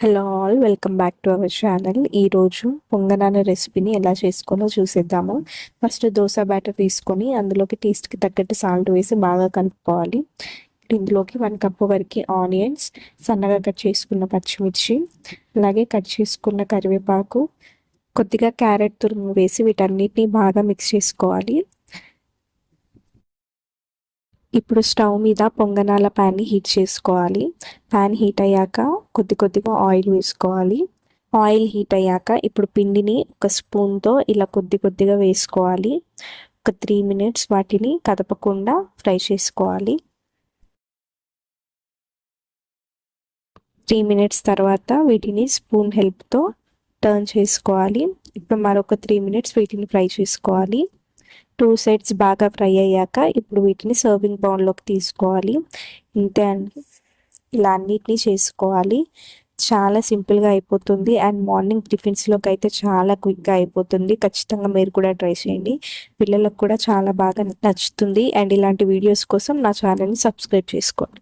Hello all, welcome back to our channel. ఈరోజు పొంగనాల రెసిపీని ఎలా చేసుకోవాలో చూసేద్దాము. ఫస్ట్ దోశ బ్యాటర్ తీసుకొని అందులోకి టేస్ట్కి తగ్గట్టు సాల్ట్ వేసి బాగా కలుపుకోవాలి. ఇందులోకి 1 కప్పు వరకు ఆనియన్స్, సన్నగా కట్ చేసుకున్న పచ్చిమిర్చి, అలాగే కట్ చేసుకున్న కరివేపాకు, కొద్దిగా క్యారెట్ తురుము వేసి వీటన్నిటిని బాగా మిక్స్ చేసుకోవాలి. ఇప్పుడు స్టవ్ మీద పొంగనాల ప్యాన్ని హీట్ చేసుకోవాలి. ప్యాన్ హీట్ అయ్యాక కొద్దిగా ఆయిల్ వేసుకోవాలి. ఆయిల్ హీట్ అయ్యాక ఇప్పుడు పిండిని ఒక స్పూన్తో ఇలా కొద్దిగా వేసుకోవాలి. ఒక 3 మినిట్స్ వాటిని కదపకుండా ఫ్రై చేసుకోవాలి. 3 మినిట్స్ తర్వాత వీటిని స్పూన్ హెల్ప్తో టర్న్ చేసుకోవాలి. ఇప్పుడు మరొక 3 మినిట్స్ వీటిని ఫ్రై చేసుకోవాలి. 2 సైడ్స్ బాగా ఫ్రై అయ్యాక ఇప్పుడు వీటిని సర్వింగ్ బౌల్లోకి తీసుకోవాలి. ఇంతే అండి, ఇలా అన్నిటినీ చేసుకోవాలి. చాలా సింపుల్గా అయిపోతుంది అండ్ మార్నింగ్ టిఫిన్స్లోకి అయితే చాలా క్విక్గా అయిపోతుంది. ఖచ్చితంగా మీరు కూడా ట్రై చేయండి. పిల్లలకు కూడా చాలా బాగా నచ్చుతుంది. అండ్ ఇలాంటి వీడియోస్ కోసం నా ఛానల్ని సబ్స్క్రైబ్ చేసుకోండి.